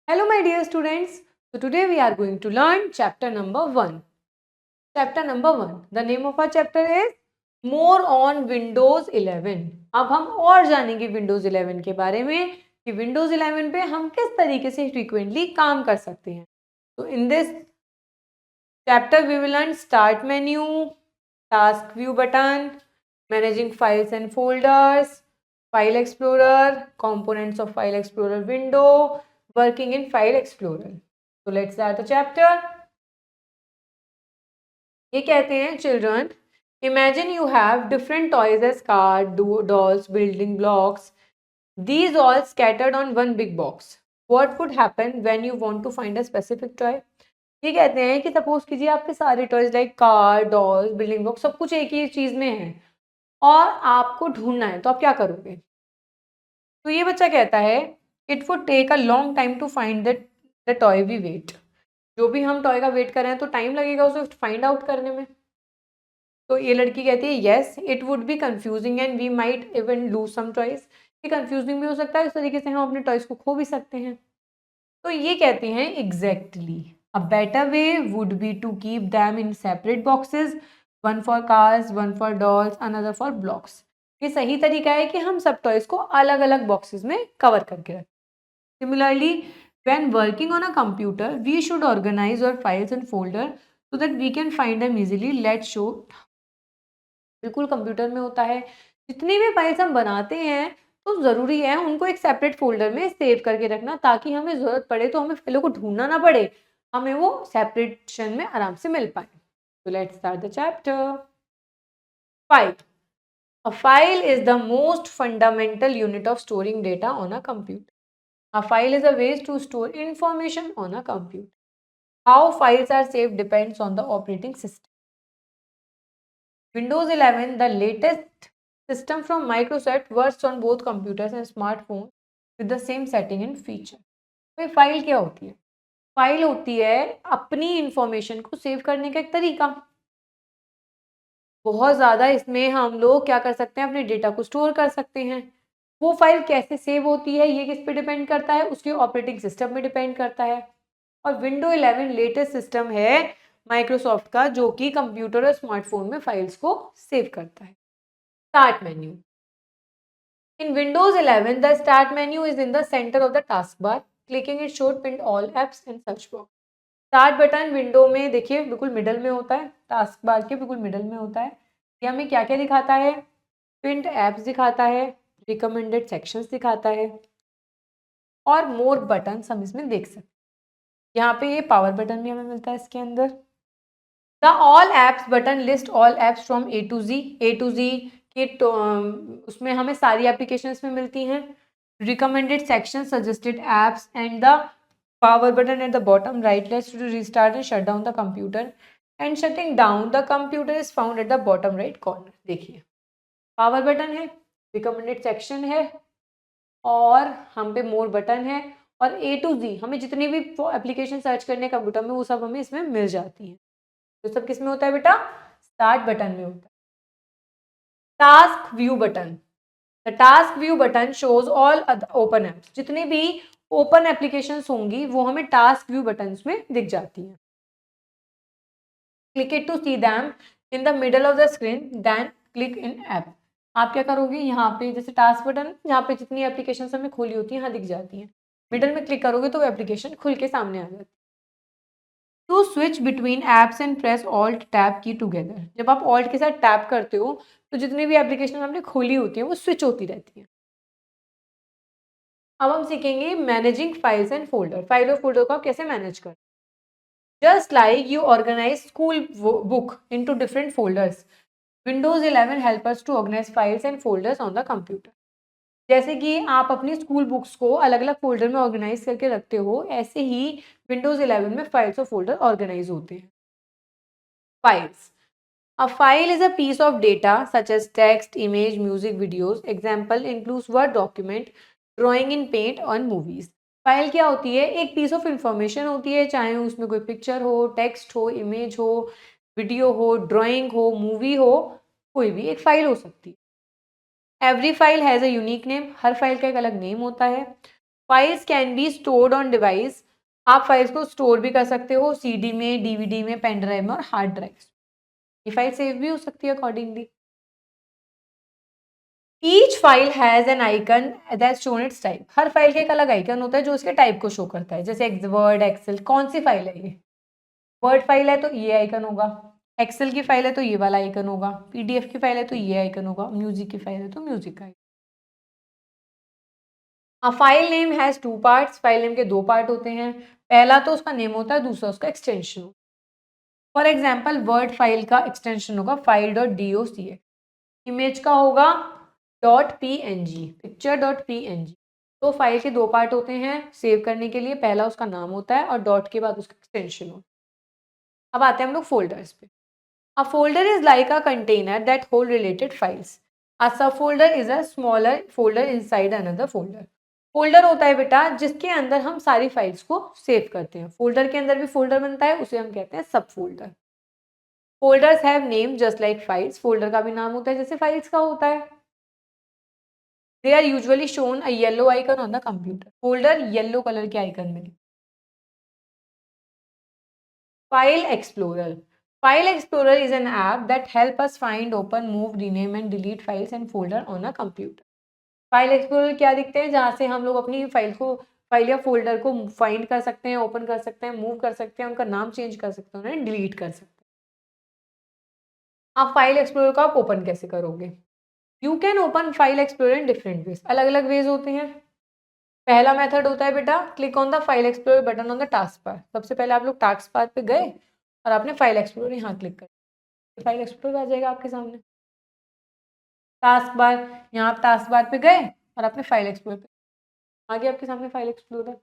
Hello my dear students. So today we are going to learn chapter number 1. Chapter number 1. The name of our chapter is More on Windows 11. अब हम और जानेंगे Windows 11 के बारे में कि Windows 11 पे हम किस तरीके से frequently काम कर सकते हैं. So in this chapter we will learn Start menu, Task view button, Managing files and folders, File Explorer, Components of File Explorer window, Working in File Explorer. So let's start the chapter. ये कहते हैं children, imagine you have different toys as cars, dolls, building blocks. These all scattered on one big box. What would happen when you want to find a specific toy? ये कहते हैं कि suppose कीजिए आपके सारे toys like car, dolls, building block सब कुछ एक ही चीज में है और आपको ढूंढना है, तो आप क्या करोगे? तो ये बच्चा कहता है it would take a long time to find the toy we wait. जो भी हम टॉय का वेट कर रहे हैं तो टाइम लगेगा उसे फाइंड आउट करने में. तो ये लड़की कहती है yes it would be confusing and we might even lose some toys. ये कंफ्यूजिंग भी हो सकता है, इस तरीके से हम अपने टॉयज को खो भी सकते हैं. तो ये कहते हैं exactly a better way would be to keep them in separate boxes, one for cars, one for dolls, another for blocks. ये सही तरीका है कि हम सब टॉयज को अलग अलग बॉक्सेस में कवर करके रखें. Similarly when working on a computer we should organize our files and folder so that we can find them easily. Let's show. बिल्कुल कंप्यूटर में होता है, जितनी भी फाइल्स हम बनाते हैं तो ज़रूरी है उनको एक सेपरेट फोल्डर में सेव करके रखना ताकि हमें ज़रूरत पड़े तो हमें फाइलों को ढूंढना ना पड़े, हमें वो सेपरेशन में आराम से मिल पाए. तो let's start the chapter. File. A file is the most fundamental unit of storing data on a computer. A file is a way to store information on a computer. How files are saved depends on the operating system. Windows 11, the latest system from Microsoft, works on both computers and smartphones with the same setting and feature. तो file क्या होती है? File होती है अपनी information को save करने का एक तरीका. बहुत ज़्यादा इसमें हम लोग क्या कर सकते हैं, अपने डेटा को स्टोर कर सकते हैं. वो फाइल कैसे सेव होती है ये किस पे डिपेंड करता है, उसके ऑपरेटिंग सिस्टम में डिपेंड करता है. और विंडो 11 लेटेस्ट सिस्टम है माइक्रोसॉफ्ट का जो कि कंप्यूटर और स्मार्टफोन में फाइल्स को सेव करता है. Start menu. In Windows 11 the start menu is in the centre of the task bar. Clicking it showed print all apps in search box. Start button window में देखिए बिल्कुल middle में होता है, टास्क बार के बिल्कुल मिडल में होता है. ये हमें क्या क्या दिखाता है? प्रिंट एप्स दिखाता है, रिकमेंडेड सेक्शंस दिखाता है और मोर बटन हम इसमें देख सकते हैं. यहाँ पे ये पावर बटन भी हमें मिलता है इसके अंदर. The all apps button list all apps from A to G. A to G के उसमें हमें सारी एप्लीकेशंस में मिलती हैं. Recommended section suggested apps and the power button at the bottom right lets you to restart and shut down the computer, and shutting down the computer is found at the bottom right corner. देखिए power button है, recommended section है और हम पे मोर button है और ए to जी हमें जितनी भी एप्लीकेशन सर्च करने कंप्यूटर में वो सब हमें इसमें मिल जाती हैं. तो सब किस में होता है बेटा? स्टार्ट बटन में होता है. Task view button. The task view button shows all open apps. जितनी भी ओपन एप्लीकेशंस होंगी वो हमें टास्क व्यू बटन्स में दिख जाती हैं. Click it to see them in the middle of the screen then click in app. आप क्या करोगे, यहाँ पे जैसे टास्क बटन यहाँ पे जितनी एप्लीकेशंस हमें खोली होती हैं यहाँ दिख जाती हैं. मिडल में क्लिक करोगे तो वो एप्लीकेशन खुल के सामने आ जाती है. To switch between apps and press Alt Tab key together. जब आप ऑल्ट के साथ टैप करते हो तो जितनी भी एप्लीकेशन हमने खोली होती हैं वो स्विच होती रहती हैं. अब हम सीखेंगे managing files and folder. File और फोल्डर को आप कैसे मैनेज कर. Just like you organise school book into different folders, Windows 11 help us to organise files and folders on the computer. जैसे कि आप अपनी स्कूल बुक्स को अलग अलग फोल्डर में ऑर्गेनाइज करके रखते हो, ऐसे ही विंडोज 11 में फाइल्स और फोल्डर ऑर्गेनाइज होते हैं. Files. A file is a piece of data such as text, image, music, videos. Example includes Word document, drawing in paint और movies. फाइल क्या होती है? एक पीस ऑफ इंफॉर्मेशन होती है, चाहे उसमें कोई पिक्चर हो, टेक्स्ट हो, इमेज हो, वीडियो हो, ड्राइंग हो, मूवी हो, कोई भी एक फाइल हो सकती है. Every file has a unique name. Her file का एक अलग नेम होता है. Files can be stored on device, आप फाइल्स को स्टोर भी कर सकते हो सीडी में, डीवीडी में, पेन ड्राइव में और हार्ड ड्राइव। ये फाइल सेव भी हो सकती है accordingly. Each file has an icon that shown it's type, her file का एक अलग आइकन होता है जो उसके टाइप को शो करता है। जैसे वर्ड, एक्सेल, कौन सी फाइल है ये? वर्ड फाइल है तो ये आइकन होगा, एक्सेल की फाइल है तो ये वाला आइकन होगा, पीडीएफ की फाइल है तो ये आइकन होगा, म्यूजिक की फाइल है तो म्यूजिक का। A file name has two parts, file name के दो पार्ट होते हैं, पहला तो उसका नेम होता है, दूसरा उसका extension. For example Word file का एक्सटेंशन होगा फाइल डॉट डॉट, इमेज का होगा dot P N G, picture dot P N G. तो फाइल के दो पार्ट होते हैं सेव करने के लिए, पहला उसका नाम होता है और डॉट के बाद उसका एक्सटेंशन होता है। अब आते हैं हम लोग फोल्डर्स पे। A folder is like a container that hold related files. A sub folder is a smaller folder inside another folder. Folder होता है बेटा जिसके अंदर हम सारी फाइल्स को सेव करते हैं, फोल्डर के अंदर भी फोल्डर बनता है, उसे हम कहते हैं सब folder. Folders have name just like files, folder का भी नाम होता है जैसे फाइल्स का होता है। They are usually shown a yellow icon on the computer, folder yellow colour के आइकन में। File explorer, file explorer is an app that help us find, open, move, rename and delete files and folder on a computer. File explorer क्या दिखते हैं? जहाँ से हम लोग अपनी फाइल या फोल्डर को फाइंड कर सकते हैं, ओपन कर सकते हैं, मूव कर सकते हैं, उनका नाम चेंज कर सकते हैं, उन्हें डिलीट कर सकते हैं। आप फाइल एक्सप्लोरर को आप ओपन कैसे करोगे? You can open file explorer in different ways, अलग अलग वेज होते हैं। पहला मेथड होता है बेटा click on the file explorer button on the task bar. सबसे पहले आप लोग टास्क बार पे गए और आपने फाइल एक्सप्लोरर यहाँ क्लिक कर, फाइल एक्सप्लोरर आ जाएगा आपके सामने। टास्क बार, यहाँ आप टास्क बार पे गए और आपने फाइल एक्सप्लोरर पे, आ गया आपके सामने फाइल एक्सप्लोरर।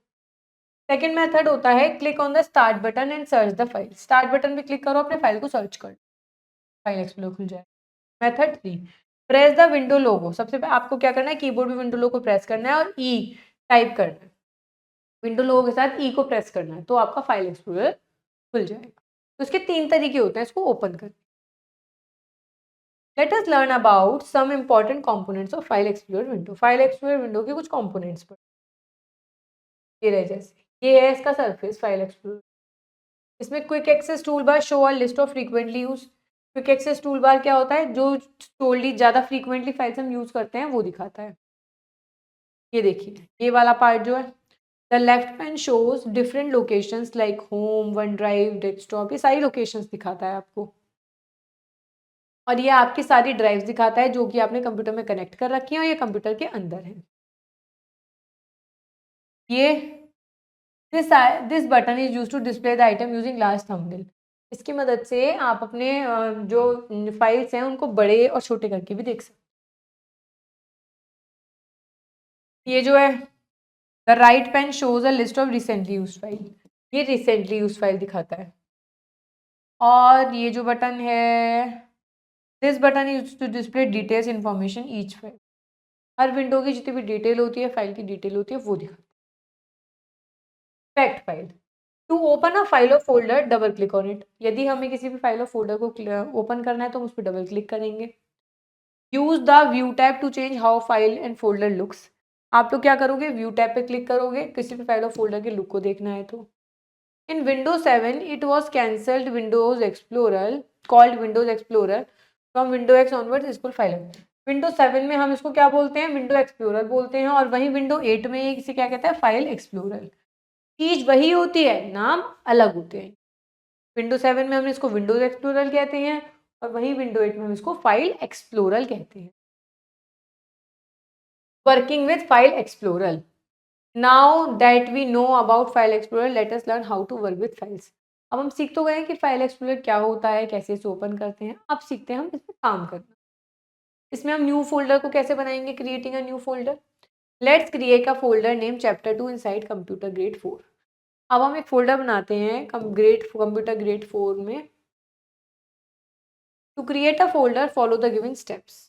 सेकेंड मेथड होता है click on the start button and search the file. Start button पे क्लिक करो, अपने फाइल को सर्च कर, फाइल एक्सप्लोरर खुल जाए। मेथड 3, प्रेस द विंडो लोगो। सबसे पहले आपको क्या करना है, कीबोर्ड में विंडो लोगो प्रेस करना है और ई टाइप करना है। विंडो लोगो के साथ ई को प्रेस करना है तो आपका फाइल एक्सप्लोरर खुल जाएगा। तो इसके 3 तरीके होते हैं इसको ओपन करने। Let us learn about some important components of file explorer window. File explorer window के कुछ कंपोनेंट्स पर ये रहे, जैसे ये है इसका सरफेस फाइल एक्सप्लोरर। इसमें quick access tool bar show a list of frequently use. Quick access tool bar क्या होता है? जो टोली ज़्यादा फ्रीक्वेंटली फाइल्स हम यूज़ करते हैं वो दिखाता है। ये देखिए ये वाला पार्ट जो है, the left pan shows different locations like home, one drive, desktop, ये सारी लोकेशंस दिखाता है आपको। और ये आपकी सारी ड्राइव्स दिखाता है जो कि आपने कंप्यूटर में कनेक्ट कर रखी है और ये कंप्यूटर के अंदर है। ये this button is use to display the item using large thumbnail. इसकी मदद से आप अपने जो फाइल्स हैं उनको बड़े और छोटे करके भी देख सकते हैं। ये जो है the right pane shows a list of recently use file, ये रिसेंटली यूज फाइल दिखाता है। और ये जो बटन है, this button is to display details information each file. हर विंडो की जितनी भी डिटेल होती है, फाइल की डिटेल होती है, वो दिखाता है। Fact file, to open a file और folder double click on it. यदि हमें किसी भी फाइल और फोल्डर को ओपन करना है तो हम उस पर डबल क्लिक करेंगे। Use the view tab to change how file and folder looks. आप लोग क्या करोगे, व्यू टैब पे क्लिक करोगे किसी भी फाइल और फोल्डर के लुक को देखना है तो। In Windows 7 it was cancelled Windows Explorer, called Windows Explorer from window X onwards is called file. Window 7 में हम इसको क्या बोलते हैं, विंडो एक्सप्लोरर बोलते हैं, और वहीं विंडो 8 में इसे क्या कहता है, फाइल एक्सप्लोरर। चीज वही होती है, नाम अलग होते हैं। विंडो 7 में हम इसको विंडोज एक्सप्लोरर कहते हैं और वहीं विंडो 8 में हम इसको फाइल एक्सप्लोरर कहते हैं। Working with file explorer. Now that we know about file explorer let us learn how to work with files. अब हम सीख तो गए कि फाइल एक्सप्लोरर क्या होता है, कैसे इसे ओपन करते हैं। अब सीखते हैं हम इसमें काम करना। इसमें हम न्यू फोल्डर को कैसे बनाएंगे, creating a new folder. Let's create a folder name chapter 2 inside computer grade 4। अब हम एक फोल्डर बनाते हैं कंप्यूटर ग्रेड 4 में। To create a folder follow the given steps.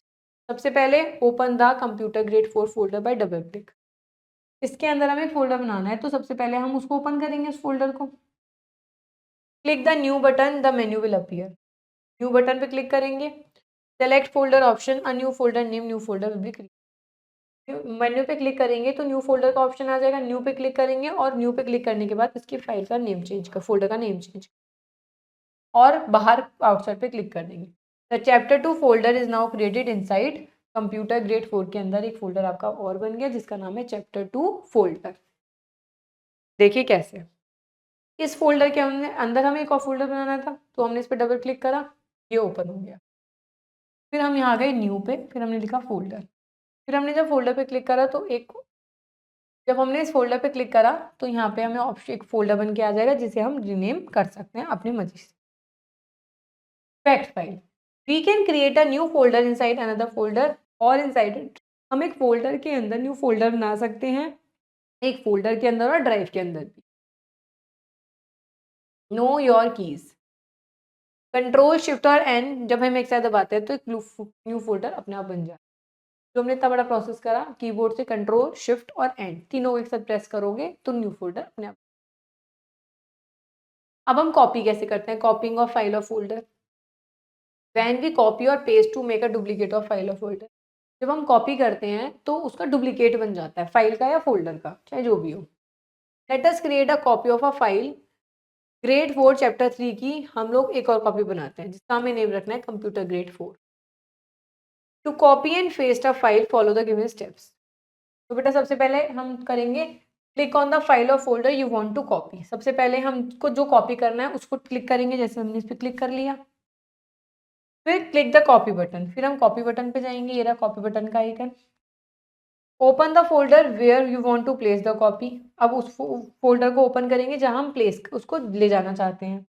सबसे पहले open the computer grade 4 folder by double click. इसके अंदर हमें फोल्डर बनाना है तो सबसे पहले हम उसको ओपन करेंगे उस फोल्डर को। Click the new button, the menu will appear. New button पे क्लिक करेंगे, select folder option, a new folder name, new folder will be created. Menu पे क्लिक करेंगे तो न्यू फोल्डर का ऑप्शन आ जाएगा, न्यू पे क्लिक करेंगे और न्यू पे क्लिक करने के बाद इसकी फाइल का नेम चेंज कर, फोल्डर का नेम चेंज और बाहर आउटसाइड पे क्लिक कर देंगे। The chapter 2 folder is now created inside computer grade 4 के अंदर एक फोल्डर आपका और बन गया जिसका नाम है चैप्टर 2 फोल्डर। देखिए कैसे, इस फोल्डर के अंदर हमें एक और फोल्डर बनाना था तो हमने इस पर डबल क्लिक करा, ये ओपन हो गया। फिर हम यहाँ गए न्यू पे, फिर हमने लिखा फोल्डर, फिर हमने जब फोल्डर पे क्लिक करा तो जब हमने इस फोल्डर पे क्लिक करा तो यहाँ पे हमें ऑप्शन एक फोल्डर बन के आ जाएगा जिसे हम रीनेम कर सकते हैं अपनी मर्जी से। Fact file, we can create a new folder inside another folder और इनसाइड इट। हम एक फोल्डर के अंदर न्यू फोल्डर बना सकते हैं, एक फोल्डर के अंदर और ड्राइव के अंदर भी। No your keys, control shift और एन जब हम एक साथ दबाते हैं तो एक न्यू फोल्डर अपने आप बन जाता है। जो हमने इतना बड़ा प्रोसेस करा, कीबोर्ड से कंट्रोल शिफ्ट और एन तीनों को एक साथ प्रेस करोगे तो न्यू फोल्डर अपने आप। अब हम कॉपी कैसे करते हैं, कॉपिंग ऑफ फाइल और फोल्डर। वैन वी कॉपी और paste to make a duplicate of file और फोल्डर। जब हम कॉपी करते हैं तो उसका डुप्लीकेट बन जाता है, फाइल का या फोल्डर का, चाहे जो भी हो। Let us create a copy of a file. Grade 4 chapter 3 की हम लोग एक और कॉपी बनाते हैं जिसका हमें नेम रखना है computer grade 4। To copy and paste a file follow the given steps. तो बेटा सबसे पहले हम करेंगे क्लिक ऑन द फाइल और folder you want to copy. सबसे पहले हमको जो कॉपी करना है उसको क्लिक करेंगे, जैसे हमने इस पर क्लिक कर लिया। फिर क्लिक द कॉपी बटन, फिर हम कॉपी बटन पे जाएंगे, ये रहा कॉपी बटन का icon. Open the folder where you want to place the copy. अब उस फोल्डर को ओपन करेंगे जहां हम प्लेस उसको ले जाना चाहते हैं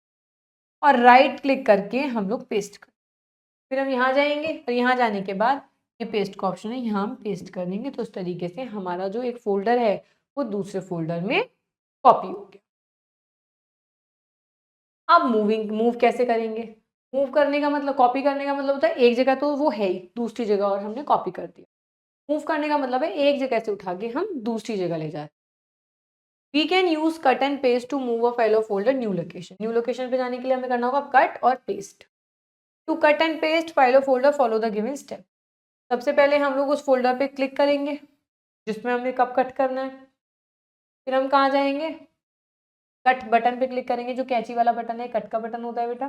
और राइट क्लिक करके हम लोग पेस्ट कर। फिर हम यहाँ जाएंगे और यहाँ जाने के बाद ये पेस्ट का ऑप्शन है, यहाँ हम पेस्ट कर देंगे तो इस तरीके से हमारा जो एक फोल्डर है वो दूसरे फोल्डर में कॉपी हो गया। अब मूव कैसे करेंगे, मूव करने का मतलब, कॉपी करने का मतलब होता है एक जगह तो वो है ही, दूसरी जगह और हमने कॉपी कर दिया। मूव करने का मतलब है एक जगह से उठा के हम दूसरी जगह ले जाते। We can use cut and paste to move a file और folder new location. New location पे जाने के लिए हमें करना होगा कट और paste. To cut and paste file और folder follow the given step. सबसे पहले हम लोग उस फोल्डर पे क्लिक करेंगे जिसमें हमें कब कट करना है। फिर हम कहाँ जाएंगे, कट बटन पे क्लिक करेंगे, जो कैंची वाला बटन है, कट का बटन होता है बेटा।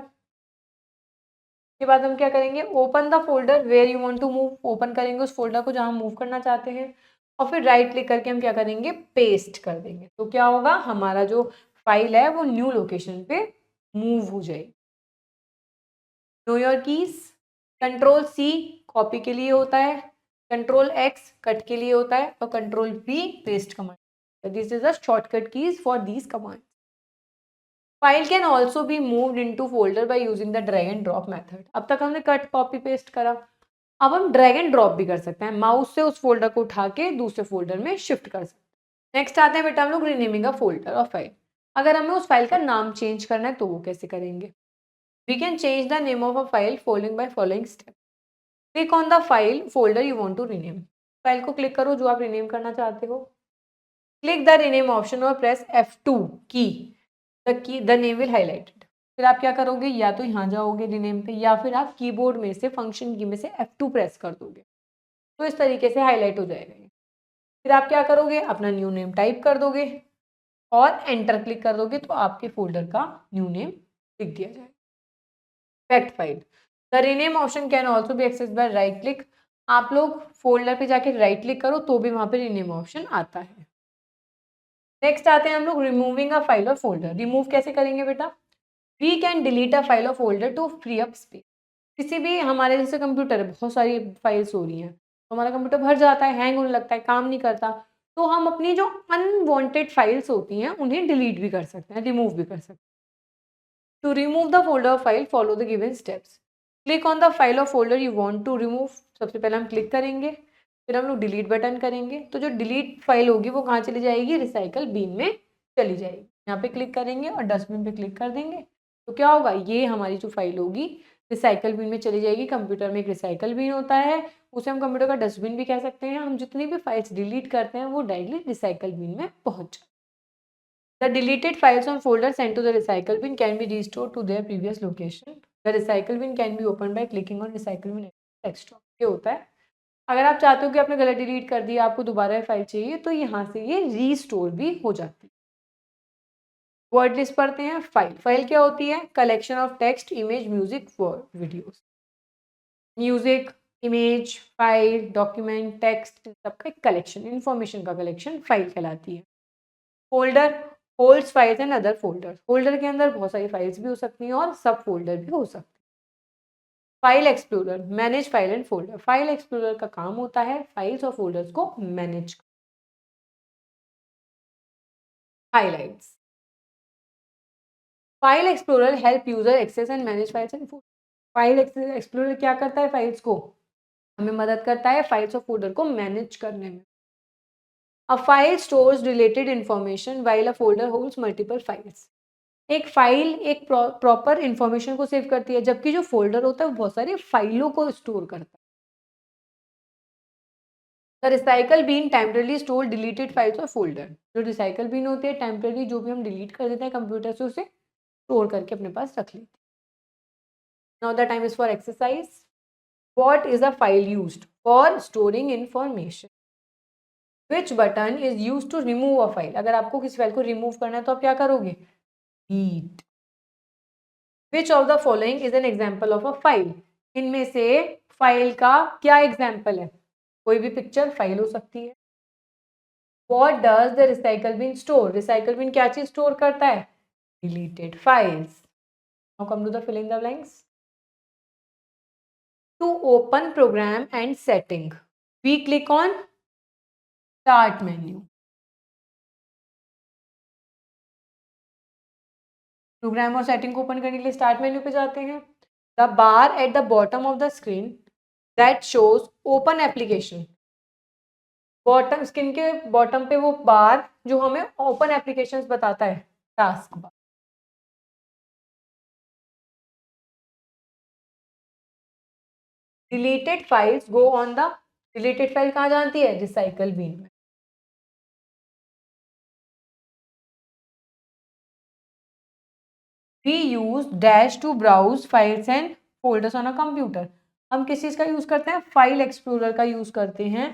के बाद हम क्या करेंगे, open the folder where you want to move. Open करेंगे उस फोल्डर को जहां हम मूव करना चाहते हैं और फिर राइट क्लिक करके हम क्या करेंगे, पेस्ट कर देंगे। तो क्या होगा, हमारा जो फाइल है वो न्यू लोकेशन पे मूव हो जाएगी। Know your keys, control C copy के लिए होता है, कंट्रोल एक्स कट के लिए होता है और control we paste command. This is the shortcut keys for these command. File can also be moved into folder by using the drag and drop method. अब तक हमने कट कॉपी पेस्ट करा, अब हम ड्रैग एंड ड्रॉप भी कर सकते हैं, माउस से उस फोल्डर को उठा के दूसरे फोल्डर में शिफ्ट कर सकते हैं। नेक्स्ट आते हैं बेटा हम लोग रीनेमिंग अ फोल्डर और फाइल। अगर हमें उस फाइल का नाम चेंज करना है तो वो कैसे करेंगे। We can change the name of a file following by following step. Click on the file folder you want to rename. File को क्लिक करो जो आप रीनेम करना चाहते हो। क्लिक द रीनेम ऑप्शन और press F2 key the name will highlighted. फिर आप क्या करोगे, या तो यहाँ जाओगे रीनेम पे या फिर आप कीबोर्ड में से फंक्शन की में से F2 प्रेस कर दोगे तो इस तरीके से हाईलाइट हो जाएगा ये। फिर आप क्या करोगे, अपना न्यू नेम टाइप कर दोगे और एंटर क्लिक कर दोगे तो आपके फोल्डर का न्यू नेम लिख दिया जाएगा। Fact file, the rename option can also be access by right click. आप लोग फोल्डर पे जाके राइट क्लिक करो तो भी वहां पे रीनेम ऑप्शन आता है। नेक्स्ट आते हैं हम लोग रिमूविंग अ फाइल और फोल्डर। रिमूव कैसे करेंगे बेटा, we can delete a file और folder to free up space. किसी भी हमारे जैसे कंप्यूटर है, बहुत सारी फाइल्स हो रही हैं तो हमारा कंप्यूटर भर जाता है, हैंग होने लगता है, काम नहीं करता, तो हम अपनी जो अनवांटेड फाइल्स होती हैं उन्हें डिलीट भी कर सकते हैं, रिमूव भी कर सकते हैं। टू रिमूव द फोल्डर और file follow the given steps. Click on the file और folder you want to remove. सबसे पहले हम क्लिक करेंगे, फिर हम लोग डिलीट बटन करेंगे तो जो डिलीट फाइल होगी वो कहाँ चली जाएगी, रिसाइकल बीन में चली जाएगी। यहाँ पे क्लिक करेंगे और डस्टबिन पे क्लिक कर देंगे तो क्या होगा, ये हमारी जो फाइल होगी रिसाइकल बिन में चली जाएगी। कंप्यूटर में एक रिसाइकल बिन होता है, उसे हम कंप्यूटर का डस्टबिन भी कह सकते हैं। हम जितनी भी फाइल्स डिलीट करते हैं वो डायरेक्टली रिसाइकल बिन में पहुंच जाए। The deleted files on folder sent to the recycle bin can be restored to their previous location. The recycle bin can be opened by clicking on recycle bin text box। ये होता है अगर आप चाहते हो कि आपने गलत डिलीट कर दिया, आपको दोबारा फाइल चाहिए, तो यहाँ से ये रीस्टोर भी हो जाती है। वर्ड लिस्ट पढ़ते हैं। फाइल क्या होती है? Collection of text, image, music, videos. Music, image, file, document, text, सबका एक कलेक्शन, इंफॉर्मेशन का कलेक्शन फाइल कहलाती है। Folder holds files and other folders. Folder के अंदर बहुत सारी फाइल्स भी हो सकती हैं और सब फोल्डर भी हो सकते हैं। File explorer manage file and folder. File explorer का काम होता है फाइल्स और फोल्डर्स को manage. Highlights. File explorer help user access and manage files and folder. File explorer क्या करता है? फाइल्स को हमें मदद करता है फाइल्स और फोल्डर को मैनेज करने में। A file stores related information while a folder holds multiple files. एक फाइल एक प्रॉपर इंफॉर्मेशन को सेव करती है, जबकि जो फोल्डर होता है वो बहुत सारी फाइलों को स्टोर करता है। The recycle been temporarily store deleted files और फोल्डर। जो रिसाइकल बीन होती है, टेम्परली जो भी हम डिलीट कर देते हैं कंप्यूटर से, उसे स्टोर करके अपने पास रख लेते हैं। Now the time is for exercise. What is a file used for storing information? Which button is used to remove a file? अगर आपको किसी फाइल को रिमूव करना है तो आप क्या करोगे? Delete. Which of the following is an example of a file? इनमें से फाइल का क्या एग्जाम्पल है? कोई भी पिक्चर फाइल हो सकती है। What does the recycle bin store? Recycle bin क्या चीज स्टोर करता है? Deleted files. Now come to the fill in the blanks. To open program and setting, we click on start menu. Program और setting को ओपन करने के लिए स्टार्ट मेन्यू पे जाते हैं। The bar at the bottom of the screen that shows open application. Bottom screen के बॉटम पे वो बार जो हमें ओपन एप्लीकेशंस बताता है, task bar. Deleted files go on the, deleted file कहाँ जाती है? रिसाइकल बीन में। We use dash to browse files and folders on a computer. हम किस चीज का यूज करते हैं? फाइल एक्सप्लोरर का यूज करते हैं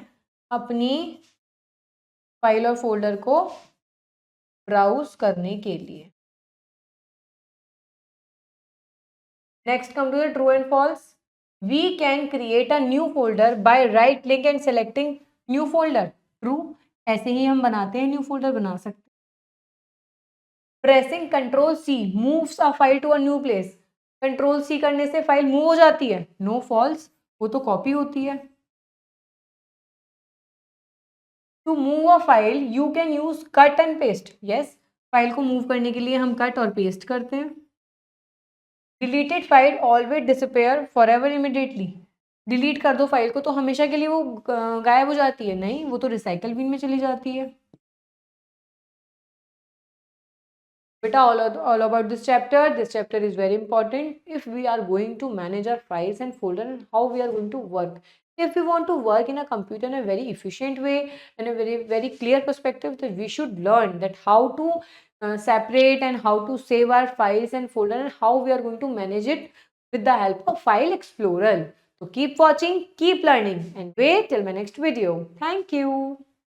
अपनी फाइल और फोल्डर को ब्राउज करने के लिए। Next come to the true and false. We can create a new folder by right click and selecting new folder. True, ऐसे ही हम बनाते हैं, न्यू फोल्डर बना सकते हैं। Pressing control C moves a file to a new place. Control C करने से फाइल मूव हो जाती है। नो, फॉल्स, वो तो कॉपी होती है। To move a file you can use cut and paste. Yes, file को मूव करने के लिए हम कट और पेस्ट करते हैं। Deleted file always disappear forever immediately. Delete कर दो फाइल को तो हमेशा के लिए वो गायब हो जाती है? नहीं, वो तो रिसाइकल बिन में चली जाती है। Beta, all about this chapter. This chapter is very important if we are going to manage our files and folder and how we are going to work. If we want to work in a computer in a very efficient way and a very clear perspective, then we should learn that how to separate and how to save our files and folder and how we are going to manage it with the help of File Explorer. So keep watching, keep learning, and wait till my next video. Thank you.